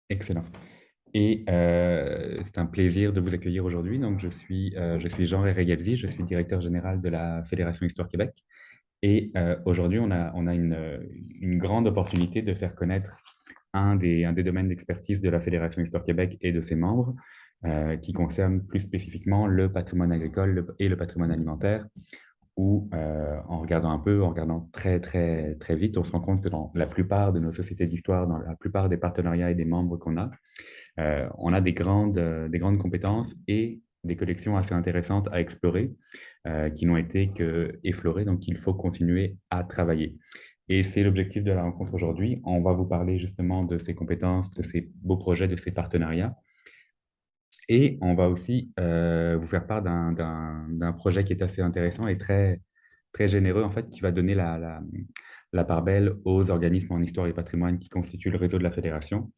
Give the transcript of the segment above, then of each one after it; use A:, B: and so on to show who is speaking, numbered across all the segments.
A: Excellent. Et c'est un plaisir de vous accueillir aujourd'hui. Donc, je suis Jean Régalzi, je suis directeur général de la Fédération Histoire Québec. Et aujourd'hui, on a une grande opportunité de faire connaître un des domaines d'expertise de la Fédération Histoire Québec et de ses membres, qui concerne plus spécifiquement le patrimoine agricole et le patrimoine alimentaire, où, en regardant un peu, en regardant très vite, on se rend compte que dans la plupart de nos sociétés d'histoire, dans la plupart des partenariats et des membres qu'on a, on a des grandes compétences et des collections assez intéressantes à explorer, qui n'ont été qu'effleurées, donc il faut continuer à travailler. Et c'est l'objectif de la rencontre aujourd'hui. On va vous parler justement de ces compétences, de ces beaux projets, de ces partenariats. Et on va aussi vous faire part d'un projet qui est assez intéressant et très généreux, en fait, qui va donner la part belle aux organismes en histoire et patrimoine qui constituent le réseau de la Fédération.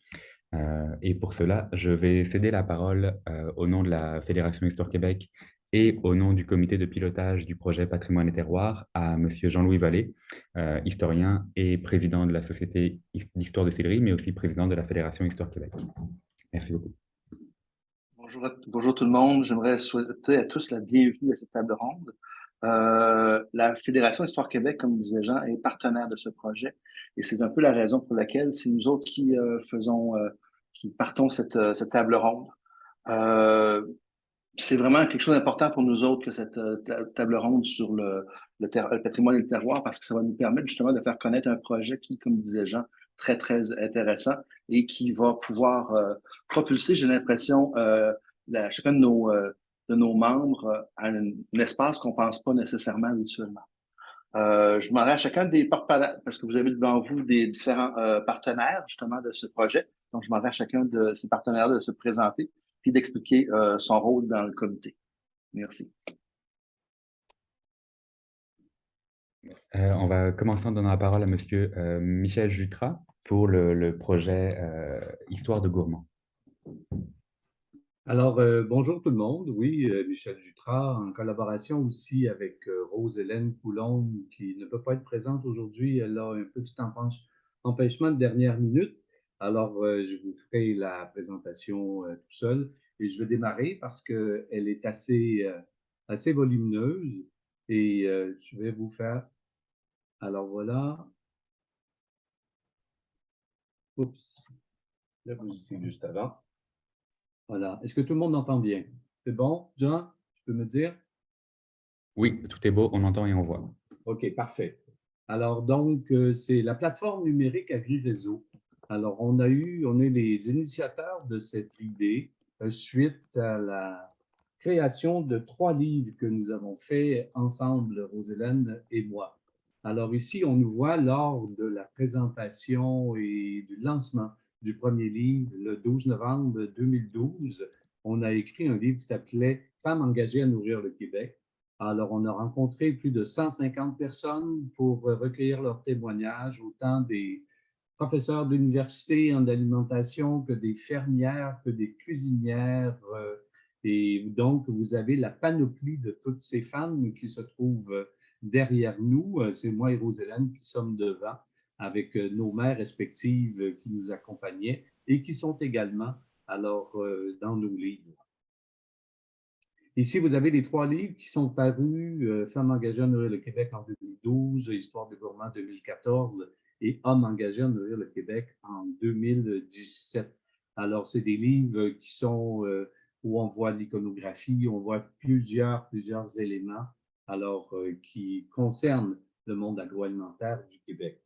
A: Et pour cela, je vais céder la parole au nom de la Fédération Histoire Québec et au nom du comité de pilotage du projet Patrimoine et Terroir à Monsieur Jean-Louis Vallée, historien et président de la Société d'Histoire de Sillery, mais aussi président de la Fédération Histoire Québec. Merci beaucoup.
B: Bonjour tout le monde. J'aimerais souhaiter à tous la bienvenue à cette table ronde. La Fédération Histoire Québec, comme disait Jean, est partenaire de ce projet et c'est un peu la raison pour laquelle c'est nous autres qui partons cette table ronde. Euh, c'est vraiment quelque chose d'important pour nous autres que cette table ronde sur le patrimoine et le terroir parce que ça va nous permettre justement de faire connaître un projet qui, comme disait Jean, très intéressant et qui va pouvoir propulser, j'ai l'impression, chacun de nos membres à un espace qu'on pense pas nécessairement habituellement. Je demanderai à chacun des porte-parole, parce que vous avez devant vous des différents partenaires justement de ce projet. Donc, je demanderai à chacun de ces partenaires de se présenter puis d'expliquer son rôle dans le comité. Merci.
A: On va commencer en donnant la parole à Monsieur Michel Jutras pour le projet Histoire de gourmand.
C: Alors, bonjour tout le monde. Oui, Michel Jutras, en collaboration aussi avec Rose-Hélène Coulombe, qui ne peut pas être présente aujourd'hui. Elle a un petit empêchement de dernière minute. Alors, je vous ferai la présentation tout seul. Et je vais démarrer parce qu'elle est assez volumineuse. Et je vais vous faire... Alors, voilà. Oups. Là, vous étiez juste avant. Voilà. Est-ce que tout le monde entend bien? C'est bon, Jean? Tu peux me dire?
A: Oui, tout est beau, on entend et on voit.
C: OK, parfait. Alors, donc, c'est la plateforme numérique AgriRéseau. Alors, on est les initiateurs de cette idée suite à la création de 3 livres que nous avons fait ensemble, Rose-Hélène et moi. Alors, ici, on nous voit lors de la présentation et du lancement du premier livre, le 12 novembre 2012. On a écrit un livre qui s'appelait « Femmes engagées à nourrir le Québec ». Alors, on a rencontré plus de 150 personnes pour recueillir leurs témoignages, autant des professeurs d'université en alimentation que des fermières, que des cuisinières. Et donc, vous avez la panoplie de toutes ces femmes qui se trouvent derrière nous. C'est moi et Rose-Hélène qui sommes devant avec nos mères respectives qui nous accompagnaient et qui sont également alors dans nos livres. Ici, vous avez les 3 livres qui sont parus, Femmes engagées à nourrir le Québec en 2012, Histoire des gourmands 2014 et Hommes engagés à nourrir le Québec en 2017. Alors, c'est des livres qui sont où on voit l'iconographie, on voit plusieurs éléments alors qui concernent le monde agroalimentaire du Québec.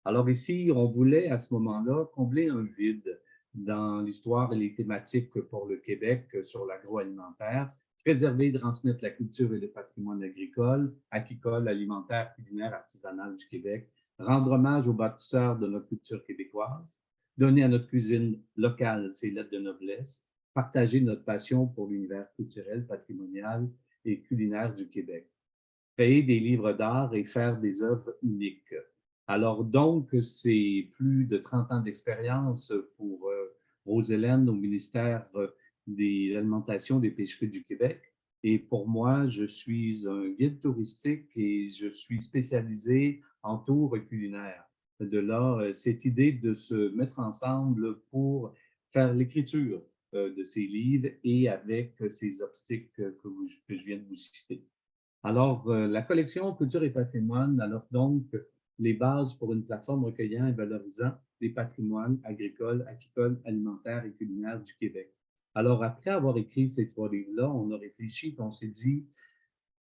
C: Alors ici, on voulait à ce moment-là combler un vide dans l'histoire et les thématiques pour le Québec sur l'agroalimentaire, préserver et transmettre la culture et le patrimoine agricole, aquicole, alimentaire, culinaire, artisanal du Québec, rendre hommage aux bâtisseurs de notre culture québécoise, donner à notre cuisine locale ses lettres de noblesse, partager notre passion pour l'univers culturel, patrimonial et culinaire du Québec, créer des livres d'art et faire des œuvres uniques. Alors donc, c'est plus de 30 ans d'expérience pour Rose-Hélène au ministère de l'Alimentation des Pêcheries du Québec. Et pour moi, je suis un guide touristique et je suis spécialisé en tours culinaires. de là cette idée de se mettre ensemble pour faire l'écriture de ces livres et avec ces obstacles que je viens de vous citer. Alors, la collection Culture et patrimoine elle offre donc les bases pour une plateforme recueillant et valorisant les patrimoines agricoles, apicoles, alimentaires et culinaires du Québec. Alors, après avoir écrit ces 3 livres-là, on a réfléchi et on s'est dit,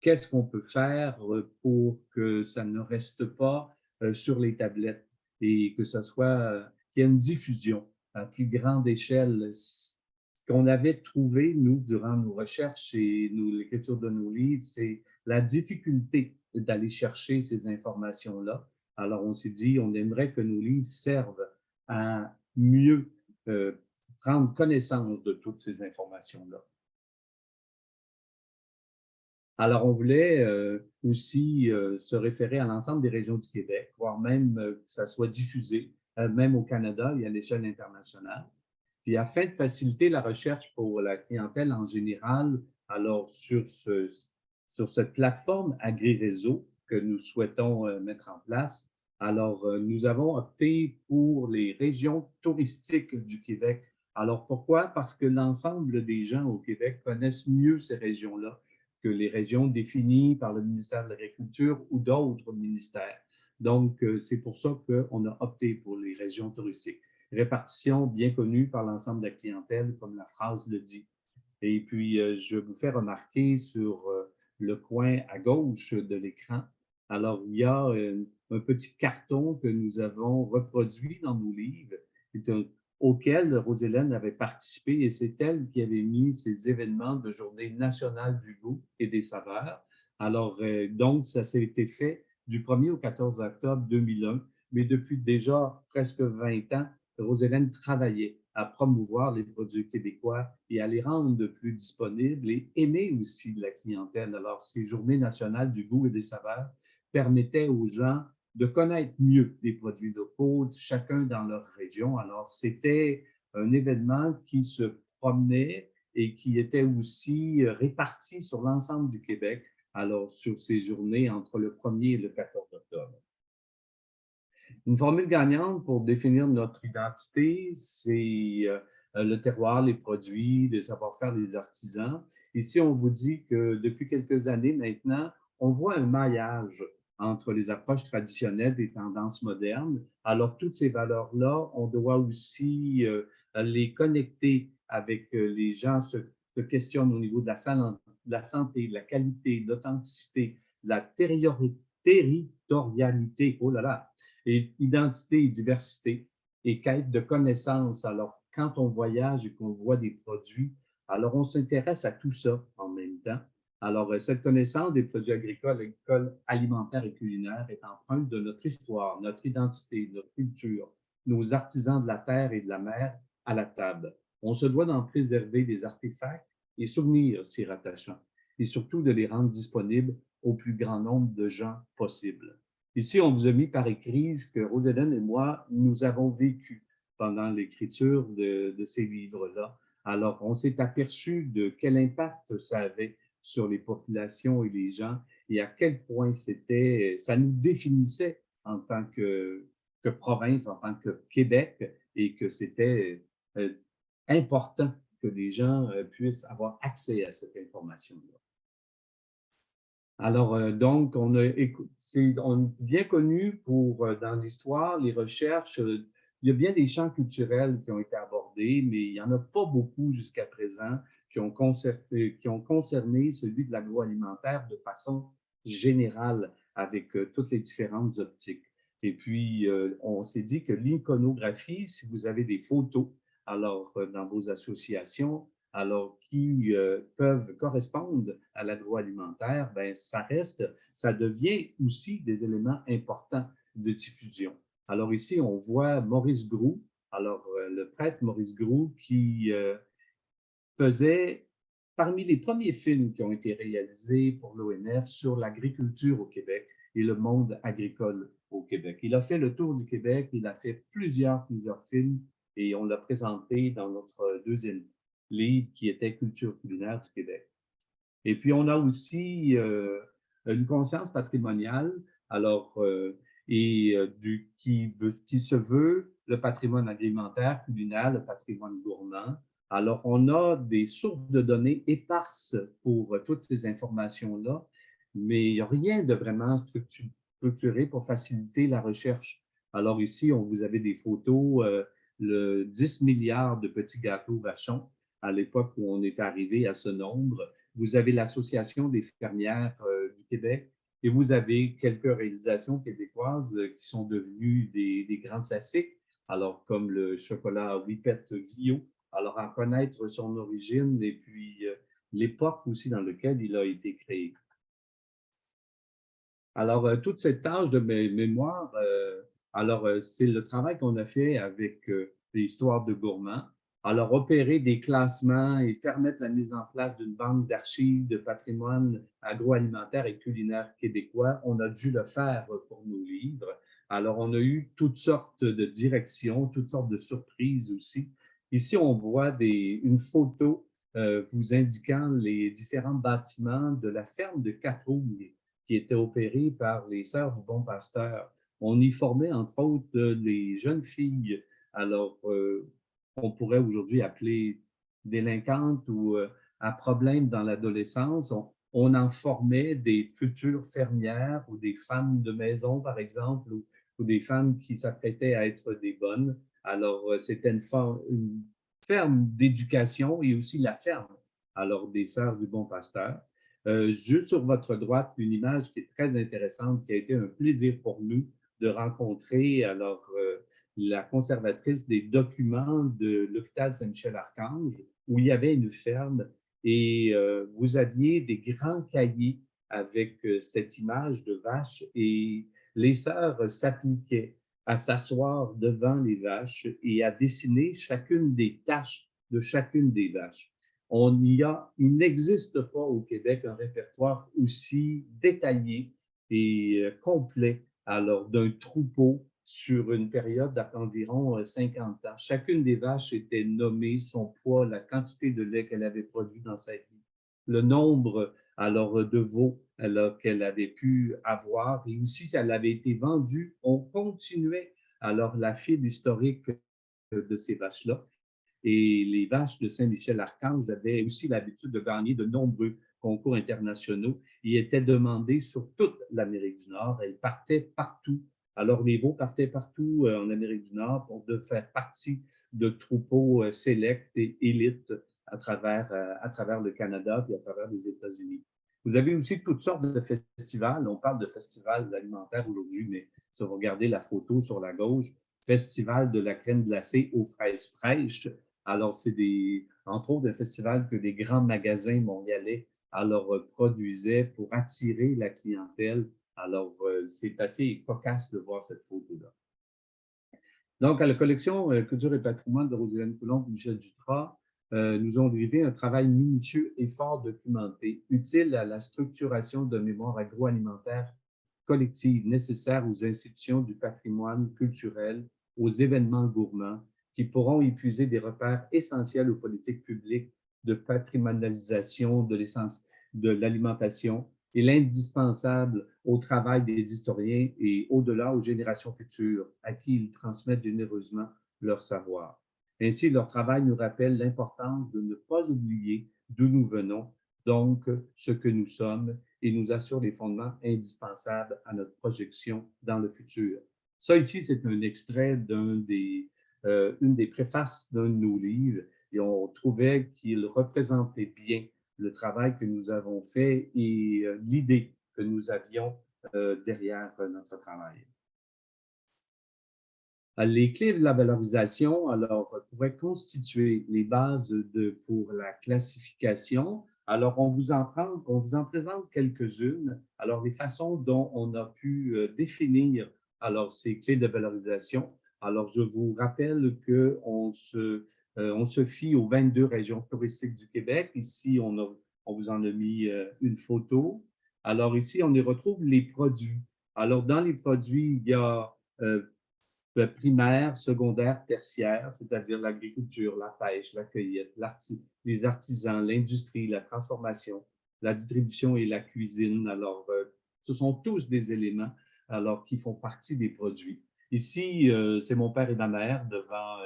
C: qu'est-ce qu'on peut faire pour que ça ne reste pas sur les tablettes et que ça soit, qu'il y ait une diffusion à plus grande échelle. Ce qu'on avait trouvé, nous, durant nos recherches et l'écriture de nos livres, c'est la difficulté d'aller chercher ces informations-là. Alors, on s'est dit, on aimerait que nos livres servent à mieux prendre connaissance de toutes ces informations-là. Alors, on voulait aussi se référer à l'ensemble des régions du Québec, voire même que ça soit diffusé, même au Canada et à l'échelle internationale. Puis, afin de faciliter la recherche pour la clientèle en général, alors sur cette plateforme AgriRéseau que nous souhaitons mettre en place, alors nous avons opté pour les régions touristiques du Québec. Alors, pourquoi? Parce que l'ensemble des gens au Québec connaissent mieux ces régions-là que les régions définies par le ministère de l'Agriculture ou d'autres ministères. Donc, c'est pour ça qu'on a opté pour les régions touristiques. Répartition bien connue par l'ensemble de la clientèle, comme la phrase le dit. Et puis, je vous fais remarquer sur le coin à gauche de l'écran, alors il y a un petit carton que nous avons reproduit dans nos livres, auquel Rose-Hélène avait participé et c'est elle qui avait mis ces événements de Journée nationale du goût et des saveurs. Alors, donc, ça s'est été fait du 1er au 14 octobre 2001, mais depuis déjà presque 20 ans, Rose-Hélène travaillait à promouvoir les produits québécois et à les rendre plus disponibles et aimés aussi de la clientèle. Alors, ces Journées nationales du goût et des saveurs permettaient aux gens de connaître mieux les produits locaux, chacun dans leur région. Alors, c'était un événement qui se promenait et qui était aussi réparti sur l'ensemble du Québec, alors sur ces journées entre le 1er et le 14 octobre. Une formule gagnante pour définir notre identité, c'est le terroir, les produits, les savoir-faire des artisans. Ici, on vous dit que depuis quelques années maintenant, on voit un maillage entre les approches traditionnelles et tendances modernes. Alors, toutes ces valeurs-là, on doit aussi les connecter avec les gens se questionnent au niveau de la santé, de la qualité, de l'authenticité, de la territorialité, oh là là, et identité et diversité et quête de connaissances. Alors, quand on voyage et qu'on voit des produits, alors on s'intéresse à tout ça en même temps. Alors, cette connaissance des produits agricoles, alimentaires et culinaires est empreinte de notre histoire, notre identité, notre culture, nos artisans de la terre et de la mer à la table. On se doit d'en préserver des artefacts et souvenirs s'y rattachant, et surtout de les rendre disponibles au plus grand nombre de gens possible. Ici, on vous a mis par écrit ce que Rose-Hélène et moi, nous avons vécu pendant l'écriture de ces livres-là. Alors, on s'est aperçu de quel impact ça avait sur les populations et les gens et à quel point ça nous définissait en tant que province, en tant que Québec et que c'était important que les gens puissent avoir accès à cette information-là. Alors, donc, c'est bien connu pour, dans l'histoire, les recherches, il y a bien des champs culturels qui ont été abordés, mais il n'y en a pas beaucoup jusqu'à présent qui ont concerné celui de l'agroalimentaire de façon générale avec toutes les différentes optiques. Et puis, on s'est dit que l'iconographie, si vous avez des photos, alors dans vos associations, alors qui peuvent correspondre à l'agroalimentaire, ben ça devient aussi des éléments importants de diffusion. Alors ici, on voit Maurice Groux, alors le prêtre Maurice Groux qui faisait parmi les premiers films qui ont été réalisés pour l'ONF sur l'agriculture au Québec et le monde agricole au Québec. Il a fait le tour du Québec, il a fait plusieurs films et on l'a présenté dans notre deuxième livre qui était Culture culinaire du Québec. Et puis, on a aussi une conscience patrimoniale. Alors, et qui se veut le patrimoine alimentaire, culinaire, le patrimoine gourmand. Alors, on a des sources de données éparses pour toutes ces informations-là, mais rien de vraiment structuré pour faciliter la recherche. Alors ici, vous avez des photos, le 10 milliards de petits gâteaux Vachon, à l'époque où on est arrivé à ce nombre. Vous avez l'Association des fermières du Québec et vous avez quelques réalisations québécoises qui sont devenues des grands classiques, alors comme le chocolat Whippet Vio. Alors, en connaître son origine et puis l'époque aussi dans laquelle il a été créé. Alors, toute cette tâche de mémoire, c'est le travail qu'on a fait avec l'histoire de gourmands. Alors, opérer des classements et permettre la mise en place d'une banque d'archives de patrimoine agroalimentaire et culinaire québécois, on a dû le faire pour nos livres. Alors, on a eu toutes sortes de directions, toutes sortes de surprises aussi. Ici, on voit une photo vous indiquant les différents bâtiments de la ferme de Catrouille qui était opérée par les Sœurs du Bon Pasteur. On y formait, entre autres, les jeunes filles, alors on pourrait aujourd'hui appeler délinquantes ou à problème dans l'adolescence. On en formait des futures fermières ou des femmes de maison, par exemple, ou des femmes qui s'apprêtaient à être des bonnes. Alors, c'était une ferme d'éducation et aussi la ferme, alors des Sœurs du Bon Pasteur. Juste sur votre droite, une image qui est très intéressante, qui a été un plaisir pour nous de rencontrer la conservatrice des documents de l'hôpital Saint-Michel-Archange, où il y avait une ferme et vous aviez des grands cahiers avec cette image de vache et les sœurs s'appliquaient à s'asseoir devant les vaches et à dessiner chacune des taches de chacune des vaches. Il n'existe pas au Québec un répertoire aussi détaillé et complet alors d'un troupeau sur une période d'environ 50 ans. Chacune des vaches était nommée, son poids, la quantité de lait qu'elle avait produit dans sa vie, le nombre alors de veaux qu'elle avait pu avoir et aussi si elle avait été vendue. On continuait alors la file historique de ces vaches-là. Et les vaches de Saint-Michel-Archange avaient aussi l'habitude de gagner de nombreux concours internationaux et étaient demandées sur toute l'Amérique du Nord. Elles partaient partout. Alors, les veaux partaient partout en Amérique du Nord pour faire partie de troupeaux sélects et élites à travers le Canada et à travers les États-Unis. Vous avez aussi toutes sortes de festivals. On parle de festivals alimentaires aujourd'hui, mais si vous regardez la photo sur la gauche, Festival de la crème glacée aux fraises fraîches. Alors, c'est entre autres, un festival que des grands magasins montréalais produisaient pour attirer la clientèle. Alors, c'est assez cocasse de voir cette photo-là. Donc, à la collection Culture et patrimoine de Roselène Coulombe et Michel Jutras, nous ont livré un travail minutieux et fort documenté, utile à la structuration de mémoire agroalimentaire collective nécessaire aux institutions du patrimoine culturel, aux événements gourmands, qui pourront épuiser des repères essentiels aux politiques publiques de patrimonialisation de l'alimentation et l'indispensable au travail des historiens et au-delà aux générations futures à qui ils transmettent généreusement leur savoir. Ainsi, leur travail nous rappelle l'importance de ne pas oublier d'où nous venons, donc ce que nous sommes, et nous assure les fondements indispensables à notre projection dans le futur. Ça ici, c'est un extrait une des préfaces d'un de nos livres et on trouvait qu'il représentait bien le travail que nous avons fait et l'idée que nous avions derrière notre travail. Les clés de la valorisation, pourraient constituer les bases pour la classification. Alors, on vous en présente quelques-unes. Alors, les façons dont on a pu définir ces clés de valorisation. Alors, je vous rappelle qu'on se fie aux 22 régions touristiques du Québec. Ici, on vous en a mis une photo. Alors, ici, on y retrouve les produits. Alors, dans les produits, il y a primaire, secondaire, tertiaire, c'est-à-dire l'agriculture, la pêche, la cueillette, les artisans, l'industrie, la transformation, la distribution et la cuisine. Alors, ce sont tous des éléments alors qui font partie des produits. Ici, c'est mon père et ma mère devant,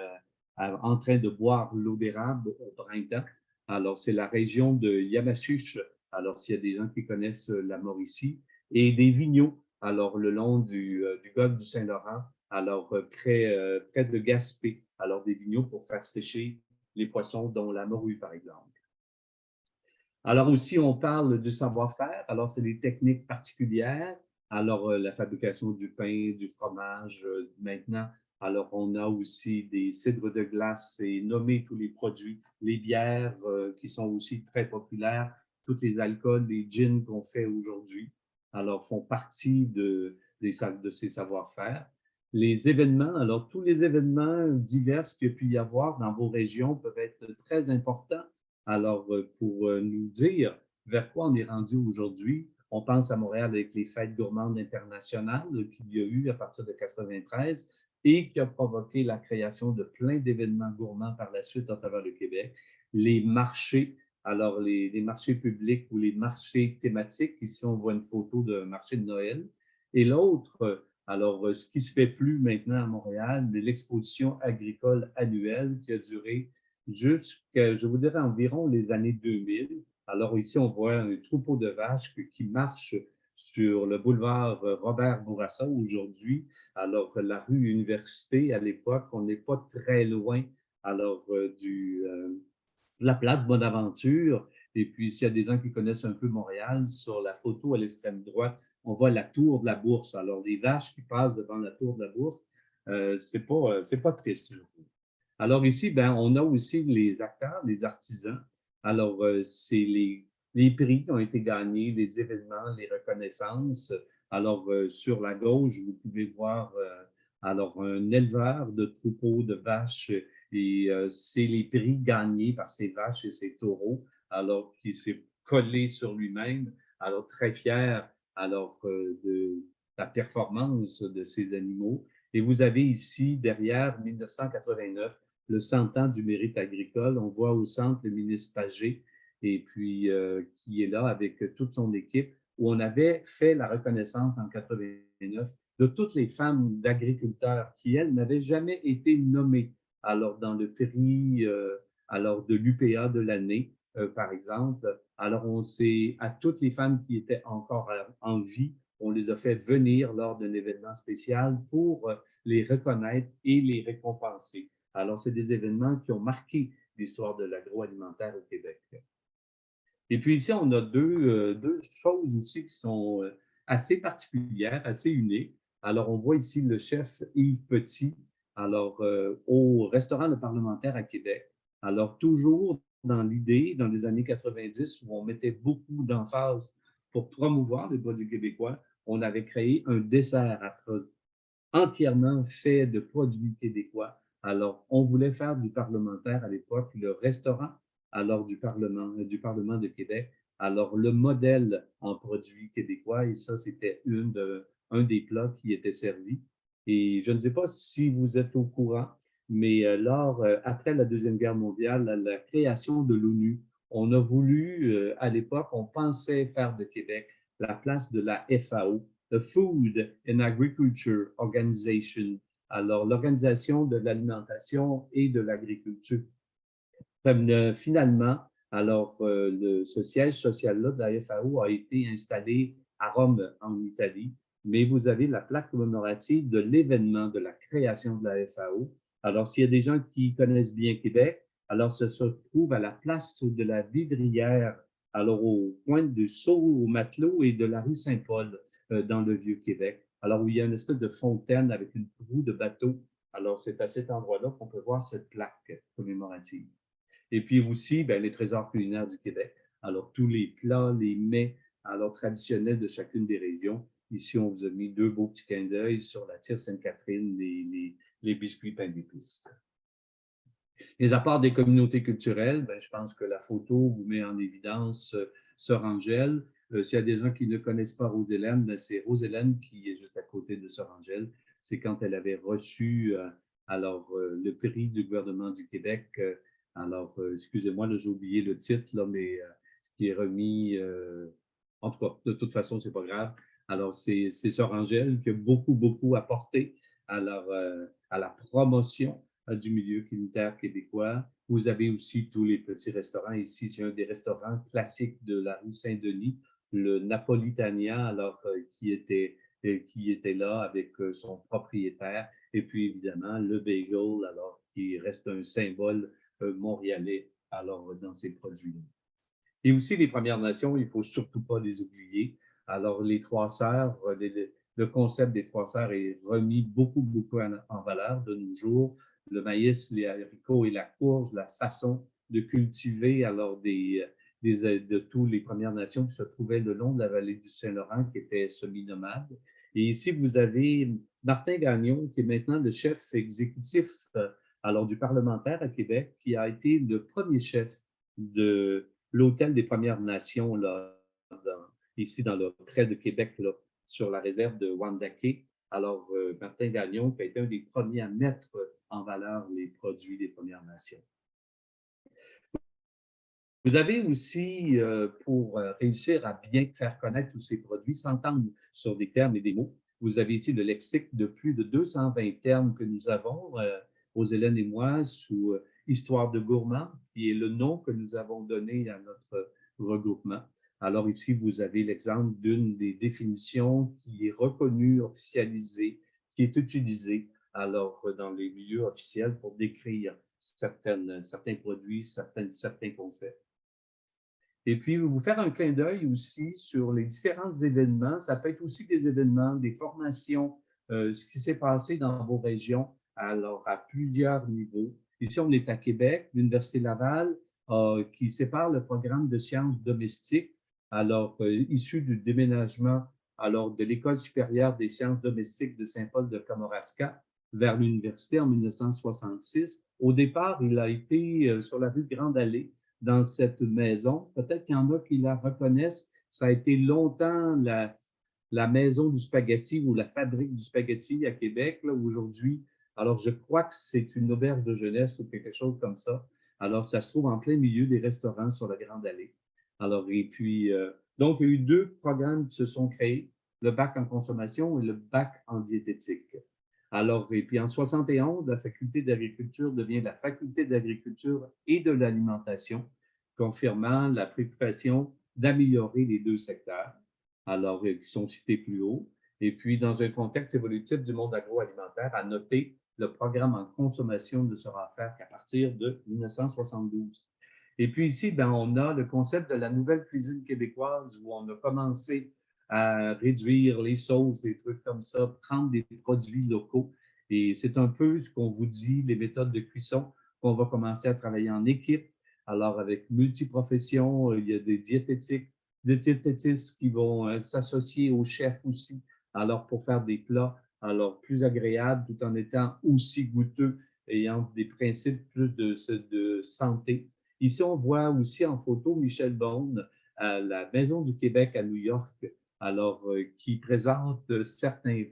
C: en train de boire l'eau d'érable au printemps. Alors, c'est la région de Yamachuche. Alors, s'il y a des gens qui connaissent la Mauricie, et des vignots, alors le long du golfe du Saint-Laurent, alors près de Gaspé, alors des vignots pour faire sécher les poissons, dont la morue, par exemple. Alors aussi, on parle du savoir-faire. Alors, c'est des techniques particulières. Alors, la fabrication du pain, du fromage, maintenant. Alors, on a aussi des cidres de glace et nommer tous les produits, les bières qui sont aussi très populaires, tous les alcools, les gins qu'on fait aujourd'hui, alors font partie de ces savoir-faire. Les événements, alors tous les événements divers qu'il y a pu y avoir dans vos régions peuvent être très importants. Alors, pour nous dire vers quoi on est rendu aujourd'hui, on pense à Montréal avec les fêtes gourmandes internationales qu'il y a eu à partir de 93 et qui a provoqué la création de plein d'événements gourmands par la suite à travers le Québec. Les marchés, alors les marchés publics ou les marchés thématiques. Ici, on voit une photo d'un marché de Noël. Et l'autre, alors ce qui se fait plus maintenant à Montréal, l'exposition agricole annuelle qui a duré jusqu'à, je vous dirais, environ les années 2000. Alors ici, on voit un troupeau de vaches qui marche sur le boulevard Robert Bourassa aujourd'hui. Alors, la rue Université, à l'époque, on n'est pas très loin alors la place Bonaventure. Et puis, s'il y a des gens qui connaissent un peu Montréal, sur la photo à l'extrême droite, on voit la tour de la Bourse. Alors, les vaches qui passent devant la tour de la Bourse, c'est pas triste. Alors ici, ben, on a aussi les acteurs, les artisans. Alors, c'est les prix qui ont été gagnés, les événements, les reconnaissances. Alors, sur la gauche, vous pouvez voir alors un éleveur de troupeaux de vaches et c'est les prix gagnés par ces vaches et ces taureaux, alors qui s'est collé sur lui-même, alors très fier alors de la performance de ces animaux. Et vous avez ici, derrière 1989, le 100 ans du mérite agricole. On voit au centre le ministre Pagé, et puis qui est là avec toute son équipe, où on avait fait la reconnaissance en 89 de toutes les femmes d'agriculteurs qui, elles, n'avaient jamais été nommées. Alors, dans le prix alors de l'UPA de l'année, par exemple, alors on s'est, à toutes les femmes qui étaient encore en vie, on les a fait venir lors d'un événement spécial pour les reconnaître et les récompenser. Alors, c'est des événements qui ont marqué l'histoire de l'agroalimentaire au Québec. Et puis ici, on a deux choses aussi qui sont assez particulières, assez uniques. Alors, on voit ici le chef Yves Petit, alors au restaurant Le Parlementaire à Québec. Alors, toujours dans l'idée, dans les années 90, où on mettait beaucoup d'emphase pour promouvoir les produits québécois, on avait créé un dessert entièrement fait de produits québécois. Alors, on voulait faire du parlementaire à l'époque, le restaurant alors du Parlement de Québec. Alors, le modèle en produits québécois, et ça, c'était un des plats qui était servi. Et je ne sais pas si vous êtes au courant, mais après la Deuxième Guerre mondiale, la création de l'ONU, on a voulu, à l'époque, on pensait faire de Québec la place de la FAO, the Food and Agriculture Organization, alors l'Organisation de l'alimentation et de l'agriculture. Finalement, alors ce siège social-là de la FAO a été installé à Rome, en Italie, mais vous avez la plaque commémorative de l'événement de la création de la FAO. Alors, s'il y a des gens qui connaissent bien Québec, alors ça se trouve à la place de la Vivrière, alors au coin du Saut au Matelot et de la rue Saint-Paul, dans le Vieux-Québec. Alors, où il y a une espèce de fontaine avec une roue de bateau. Alors, c'est à cet endroit-là qu'on peut voir cette plaque commémorative. Et puis aussi, bien, les trésors culinaires du Québec. Alors, tous les plats, les mets, alors traditionnels de chacune des régions. Ici, on vous a mis deux beaux petits clins d'œil sur la tire Sainte-Catherine, les biscuits pain d'épices. Les apports des communautés culturelles, bien, je pense que la photo vous met en évidence Sœur Angèle. S'il y a des gens qui ne connaissent pas Rose-Hélène, bien, c'est Rose-Hélène qui est juste à côté de Sœur Angèle. C'est quand elle avait reçu le prix du gouvernement du Québec. Excusez-moi, j'ai oublié le titre, là, mais ce qui est remis, en tout cas, de toute façon, c'est pas grave. Alors, c'est Sœur Angèle qui a beaucoup apporté à la promotion du milieu culinaire québécois. Vous avez aussi tous les petits restaurants. Ici, c'est un des restaurants classiques de la rue Saint-Denis, le Napolitania, qui était là avec son propriétaire. Et puis, évidemment, le bagel, alors, qui reste un symbole montréalais, alors, dans ces produits-là. Et aussi les Premières Nations, il ne faut surtout pas les oublier. Alors, les Trois Sœurs, le concept des Trois Sœurs est remis beaucoup en valeur de nos jours. Le maïs, les haricots et la courge, la façon de cultiver alors de tous les Premières Nations qui se trouvaient le long de la vallée du Saint-Laurent, qui étaient semi-nomades. Et ici, vous avez Martin Gagnon, qui est maintenant le chef exécutif alors du parlementaire à Québec, qui a été le premier chef de l'Hôtel des Premières Nations, là, ici près de Québec, là, sur la réserve de Wendake. Alors, Martin Gagnon, qui a été un des premiers à mettre en valeur les produits des Premières Nations. Vous avez aussi, pour réussir à bien faire connaître tous ces produits, s'entendre sur des termes et des mots. Vous avez ici le lexique de plus de 220 termes que nous avons, Rose-Hélène et moi, sous Histoire de gourmand, qui est le nom que nous avons donné à notre regroupement. Alors ici, vous avez l'exemple d'une des définitions qui est reconnue, officialisée, qui est utilisée alors dans les milieux officiels pour décrire certains produits, certains concepts. Et puis, vous faire un clin d'œil aussi sur les différents événements. Ça peut être aussi des événements, des formations, ce qui s'est passé dans vos régions, alors à plusieurs niveaux. Ici, on est à Québec, l'Université Laval, qui sépare le programme de sciences domestiques, alors issu du déménagement alors de l'École supérieure des sciences domestiques de Saint-Paul-de-Kamouraska vers l'université en 1966. Au départ, il a été sur la rue Grande Allée, dans cette maison. Peut-être qu'il y en a qui la reconnaissent. Ça a été longtemps la maison du spaghetti ou la fabrique du spaghetti à Québec, là, aujourd'hui. Alors, je crois que c'est une auberge de jeunesse ou quelque chose comme ça. Alors, ça se trouve en plein milieu des restaurants sur la Grande Allée. Alors, et puis, donc, il y a eu deux programmes qui se sont créés, le bac en consommation et le bac en diététique. Alors, et puis en 71, la faculté d'agriculture devient la faculté d'agriculture et de l'alimentation, confirmant la préoccupation d'améliorer les deux secteurs, alors qui sont cités plus haut. Et puis, dans un contexte évolutif du monde agroalimentaire, à noter, le programme en consommation ne sera offert qu'à partir de 1972. Et puis ici, ben, on a le concept de la nouvelle cuisine québécoise où on a commencé à réduire les sauces, des trucs comme ça, prendre des produits locaux. Et c'est un peu ce qu'on vous dit, les méthodes de cuisson, qu'on va commencer à travailler en équipe. Alors, avec multiprofessions, il y a des diététistes qui vont s'associer aux chefs aussi, alors pour faire des plats alors plus agréables tout en étant aussi goûteux, ayant des principes plus de santé. Ici, on voit aussi en photo Michel Beaune à la Maison du Québec à New York, alors qui présente certains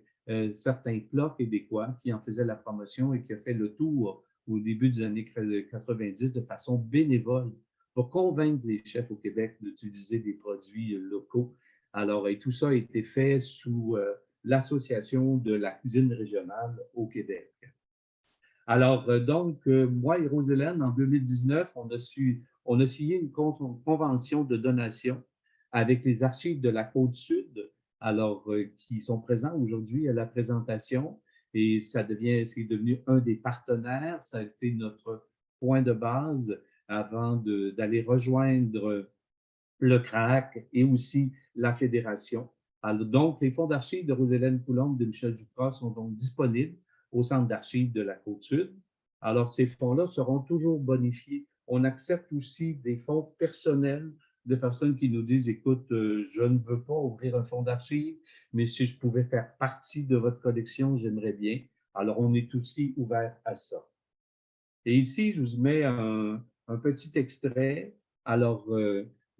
C: plats québécois, qui en faisait la promotion et qui a fait le tour au début des années 90 de façon bénévole pour convaincre les chefs au Québec d'utiliser des produits locaux. Alors, et tout ça a été fait sous l'Association de la cuisine régionale au Québec. Alors, donc, moi et Rose-Hélène, en 2019, on a signé une convention de donation avec les archives de la Côte-Sud, alors qui sont présents aujourd'hui à la présentation, et c'est devenu un des partenaires. Ça a été notre point de base avant d'aller rejoindre le CRAC et aussi la Fédération. Alors, donc, les fonds d'archives de Rose-Hélène Coulombe de Michel Ducras sont donc disponibles au Centre d'archives de la Côte-Sud. Alors, ces fonds-là seront toujours bonifiés. On accepte aussi des fonds personnels de personnes qui nous disent, écoute, je ne veux pas ouvrir un fonds d'archives, mais si je pouvais faire partie de votre collection, j'aimerais bien. Alors, on est aussi ouvert à ça. Et ici, je vous mets un petit extrait, alors,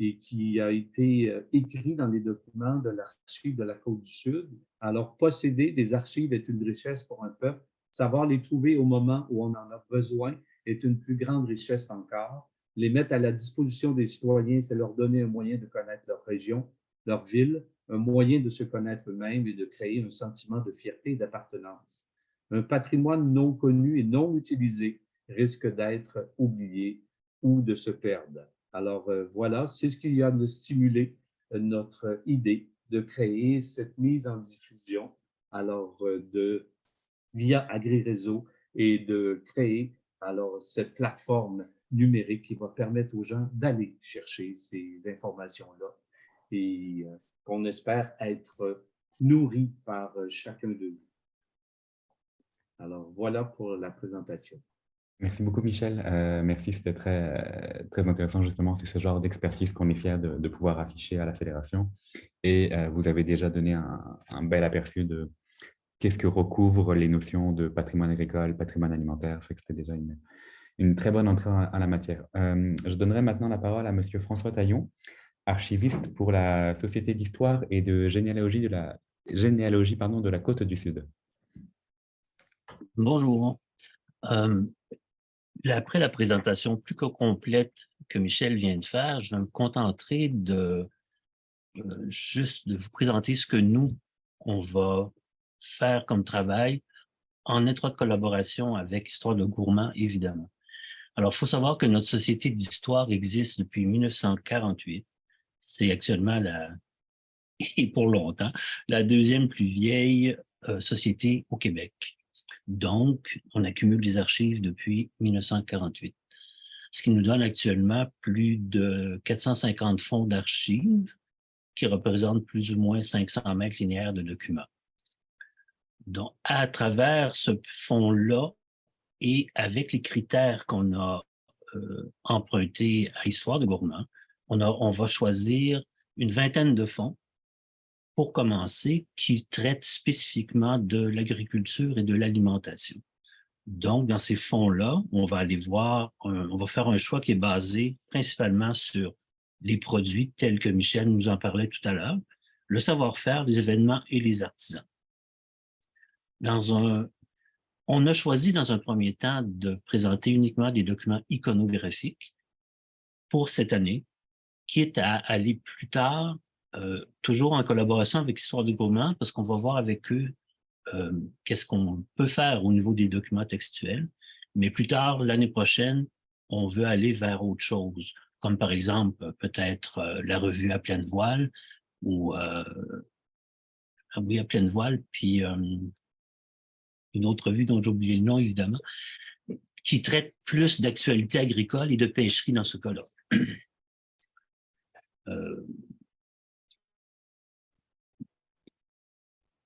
C: et qui a été écrit dans les documents de l'Archive de la Côte-du-Sud. Alors, posséder des archives est une richesse pour un peuple. Savoir les trouver au moment où on en a besoin est une plus grande richesse encore. Les mettre à la disposition des citoyens, c'est leur donner un moyen de connaître leur région, leur ville, un moyen de se connaître eux-mêmes et de créer un sentiment de fierté et d'appartenance. Un patrimoine non connu et non utilisé risque d'être oublié ou de se perdre. Alors voilà, c'est ce qui a de stimuler notre idée de créer cette mise en diffusion, alors via AgriRéseau, et de créer alors cette plateforme numérique qui va permettre aux gens d'aller chercher ces informations-là et qu'on espère être nourris par chacun de vous. Alors voilà pour la présentation.
A: Merci beaucoup, Michel. Merci, c'était très intéressant, justement. C'est ce genre d'expertise qu'on est fier de pouvoir afficher à la Fédération. Et vous avez déjà donné un bel aperçu de qu'est-ce que recouvrent les notions de patrimoine agricole, patrimoine alimentaire. Fait que c'était déjà une très bonne entrée en la matière. Je donnerai maintenant la parole à Monsieur François Taillon, archiviste pour la Société d'histoire et de généalogie de la Côte du Sud.
D: Bonjour. Après la présentation plus que complète que Michel vient de faire, je vais me contenterai juste de vous présenter ce que nous, on va faire comme travail en étroite collaboration avec Histoire de Gourmand, évidemment. Alors, il faut savoir que notre société d'histoire existe depuis 1948. C'est actuellement, et pour longtemps, la deuxième plus vieille société au Québec. Donc, on accumule des archives depuis 1948, ce qui nous donne actuellement plus de 450 fonds d'archives qui représentent plus ou moins 500 mètres linéaires de documents. Donc, à travers ce fonds-là et avec les critères qu'on a empruntés à Histoire de Gourmand, on va choisir une vingtaine de fonds pour commencer, qui traitent spécifiquement de l'agriculture et de l'alimentation. Donc, dans ces fonds-là, on va aller voir, on va faire un choix qui est basé principalement sur les produits tels que Michel nous en parlait tout à l'heure, le savoir-faire, les événements et les artisans. On a choisi dans un premier temps de présenter uniquement des documents iconographiques pour cette année, qui est à aller plus tard, toujours en collaboration avec Histoire de Gourmand, parce qu'on va voir avec eux qu'est-ce qu'on peut faire au niveau des documents textuels. Mais plus tard, l'année prochaine, on veut aller vers autre chose, comme par exemple peut-être la revue À pleine voile, ou oui, À pleine voile, puis une autre revue dont j'ai oublié le nom, évidemment, qui traite plus d'actualité agricole et de pêcherie dans ce cas-là.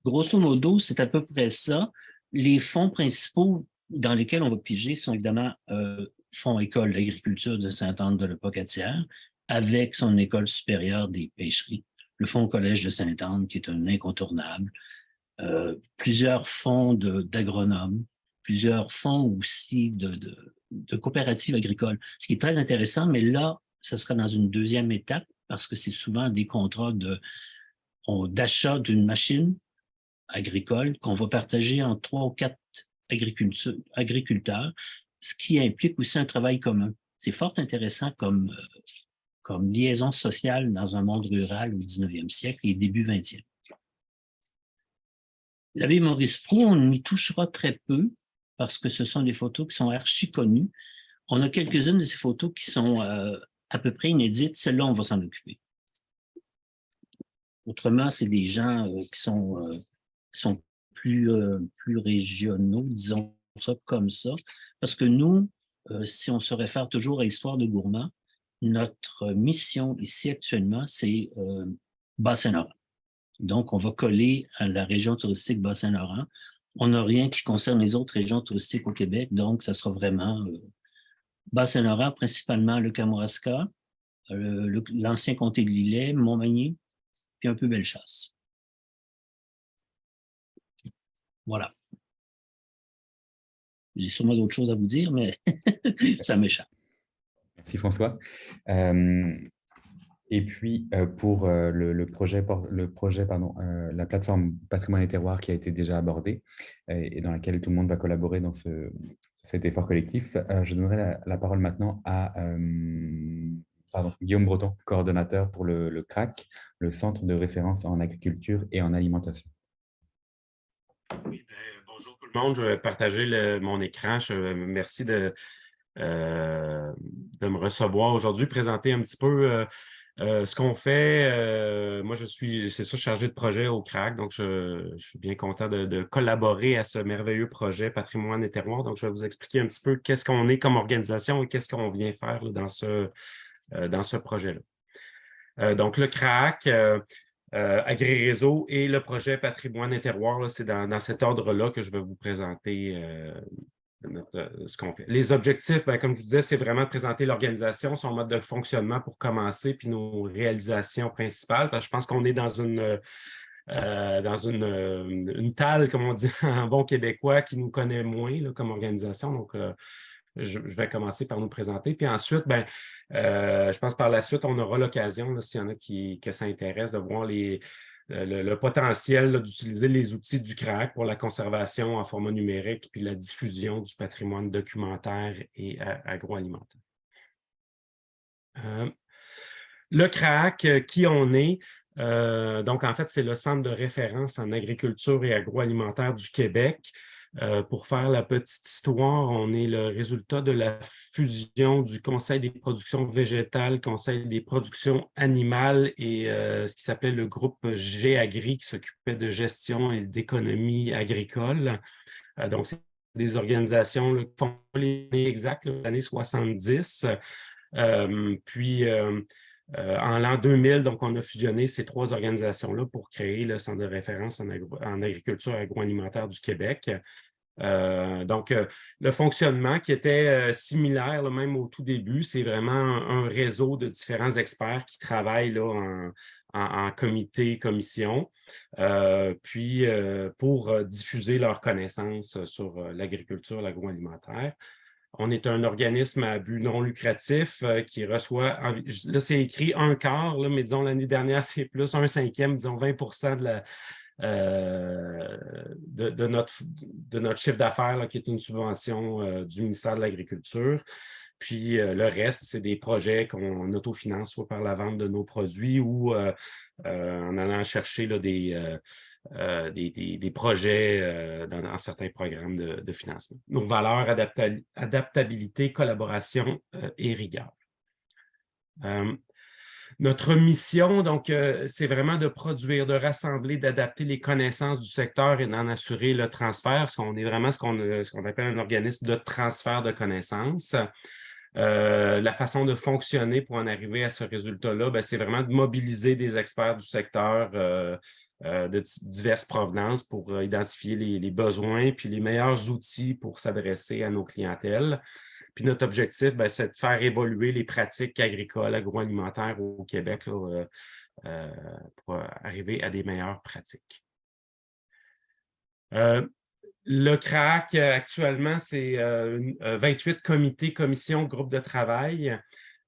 D: Grosso modo, c'est à peu près ça. Les fonds principaux dans lesquels on va piger sont évidemment Fonds École d'agriculture de Sainte-Anne-de-la-Pocatière, avec son école supérieure des pêcheries, le Fonds Collège de Sainte-Anne, qui est un incontournable, plusieurs fonds d'agronomes, plusieurs fonds aussi de coopératives agricoles, ce qui est très intéressant, mais là, ça sera dans une deuxième étape, parce que c'est souvent des contrats d'achat d'une machine agricole qu'on va partager en 3 ou 4 agriculteurs, ce qui implique aussi un travail commun. C'est fort intéressant comme liaison sociale dans un monde rural au 19e siècle et début 20e. L'abbaye Maurice-Proulx, on y touchera très peu parce que ce sont des photos qui sont archi connues. On a quelques-unes de ces photos qui sont à peu près inédites. Celle-là, on va s'en occuper. Autrement, c'est des gens qui sont plus régionaux, disons ça comme ça. Parce que nous, si on se réfère toujours à Histoire de Gourmand, notre mission ici actuellement, c'est Bas-Saint-Laurent. Donc, on va coller à la région touristique Bas-Saint-Laurent. On n'a rien qui concerne les autres régions touristiques au Québec, donc ça sera vraiment Bas-Saint-Laurent, principalement le Kamouraska, l'ancien comté de Lillet, Montmagny, puis un peu Bellechasse. Voilà. J'ai sûrement d'autres choses à vous dire, mais ça m'échappe.
A: Merci François. Et puis, pour la plateforme Patrimoine et Terroir qui a été déjà abordée et dans laquelle tout le monde va collaborer dans cet effort collectif, je donnerai la parole maintenant à Guillaume Breton, coordonnateur pour le CRAC, le Centre de référence en agriculture et en alimentation.
E: Oui, bonjour tout le monde, je vais partager mon écran. Merci de me recevoir aujourd'hui, présenter un petit peu ce qu'on fait. Moi, c'est ça, chargé de projet au CRAC, donc je suis bien content de collaborer à ce merveilleux projet Patrimoine et Terroir. Donc, je vais vous expliquer un petit peu qu'est-ce qu'on est comme organisation et qu'est-ce qu'on vient faire là, dans ce projet-là. Donc, le CRAC, Agri-Réseau et le projet Patrimoine et Terroir, c'est dans cet ordre-là que je vais vous présenter ce qu'on fait. Les objectifs, comme je disais, c'est vraiment de présenter l'organisation, son mode de fonctionnement pour commencer, puis nos réalisations principales. Parce que je pense qu'on est dans une talle, comme on dit en bon québécois, qui nous connaît moins là, comme organisation. Donc, je vais commencer par nous présenter. Puis ensuite, je pense par la suite, on aura l'occasion, s'il y en a que ça intéresse, de voir le potentiel d'utiliser les outils du CRAC pour la conservation en format numérique puis la diffusion du patrimoine documentaire et agroalimentaire. Le CRAC, qui on est? Donc, en fait, c'est le Centre de référence en agriculture et agroalimentaire du Québec. Pour faire la petite histoire, on est le résultat de la fusion du Conseil des productions végétales, Conseil des productions animales et ce qui s'appelait le groupe G-Agri qui s'occupait de gestion et d'économie agricole. Donc, c'est des organisations qui font les années exactes, les années 70. En l'an 2000, donc, on a fusionné ces trois organisations-là pour créer le Centre de référence en agriculture agroalimentaire du Québec. Le fonctionnement qui était similaire, là, même au tout début, c'est vraiment un réseau de différents experts qui travaillent là, en comité, commission, pour diffuser leurs connaissances sur l'agriculture, l'agroalimentaire. On est un organisme à but non lucratif qui reçoit, là c'est écrit un quart, là, mais disons l'année dernière c'est plus un cinquième, disons 20% de notre chiffre d'affaires qui est une subvention du ministère de l'Agriculture. Puis le reste, c'est des projets qu'on autofinance soit par la vente de nos produits ou en allant chercher là, des projets dans certains programmes de financement. Nos valeurs, adaptabilité, collaboration et rigueur. Notre mission, donc, c'est vraiment de produire, de rassembler, d'adapter les connaissances du secteur et d'en assurer le transfert, parce qu'on est vraiment ce qu'on appelle un organisme de transfert de connaissances. La façon de fonctionner pour en arriver à ce résultat-là, c'est vraiment de mobiliser des experts du secteur de diverses provenances pour identifier les besoins puis les meilleurs outils pour s'adresser à nos clientèles. Puis notre objectif, c'est de faire évoluer les pratiques agricoles, agroalimentaires au Québec là, pour arriver à des meilleures pratiques. Le CRAC, actuellement, c'est 28 comités, commissions, groupes de travail,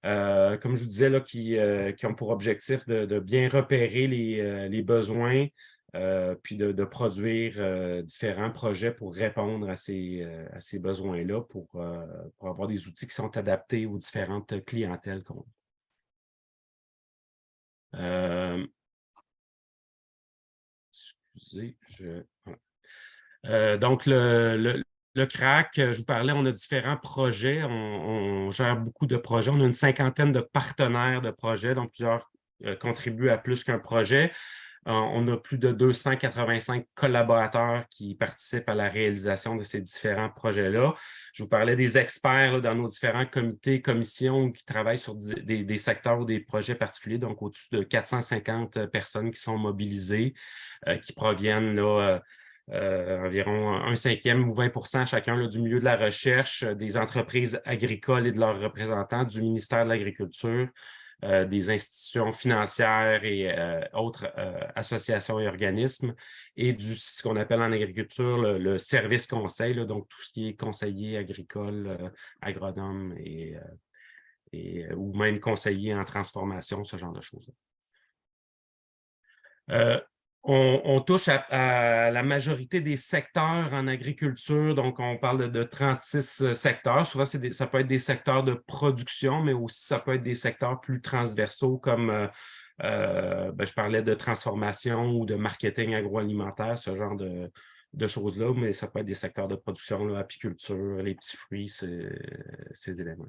E: comme je vous disais, là, qui ont pour objectif de bien repérer les besoins, puis de produire différents projets pour répondre à ces besoins-là, pour avoir des outils qui sont adaptés aux différentes clientèles qu'on a. Excusez, donc, le CRAC, je vous parlais, on a différents projets, on gère beaucoup de projets, on a une cinquantaine de partenaires de projets, donc plusieurs contribuent à plus qu'un projet. On a plus de 285 collaborateurs qui participent à la réalisation de ces différents projets-là. Je vous parlais des experts là, dans nos différents comités, commissions qui travaillent sur des secteurs ou des projets particuliers, donc au-dessus de 450 personnes qui sont mobilisées, qui proviennent là, environ un cinquième ou 20% chacun là, du milieu de la recherche, des entreprises agricoles et de leurs représentants, du ministère de l'Agriculture, des institutions financières et autres associations et organismes, et ce qu'on appelle en agriculture le service conseil, là, donc tout ce qui est conseiller agricole, agronome ou même conseiller en transformation, ce genre de choses-là. On touche à la majorité des secteurs en agriculture, donc on parle de 36 secteurs. Souvent, ça peut être des secteurs de production, mais aussi ça peut être des secteurs plus transversaux comme je parlais de transformation ou de marketing agroalimentaire, ce genre de choses-là, mais ça peut être des secteurs de production, l'apiculture, les petits fruits, ces éléments.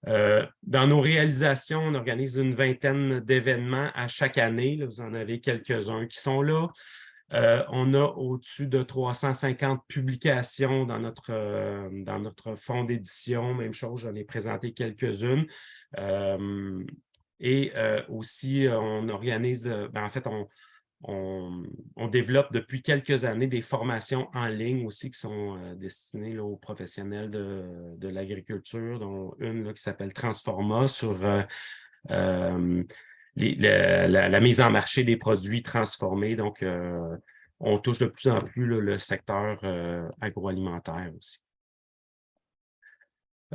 E: Dans nos réalisations, on organise une vingtaine d'événements à chaque année. Là, vous en avez quelques-uns qui sont là. On a au-dessus de 350 publications dans notre fonds d'édition. Même chose, j'en ai présenté quelques-unes. Aussi, on organise, en fait, on développe depuis quelques années des formations en ligne aussi qui sont destinées là, aux professionnels de l'agriculture, dont une là, qui s'appelle Transforma sur la mise en marché des produits transformés. Donc, on touche de plus en plus là, le secteur agroalimentaire aussi.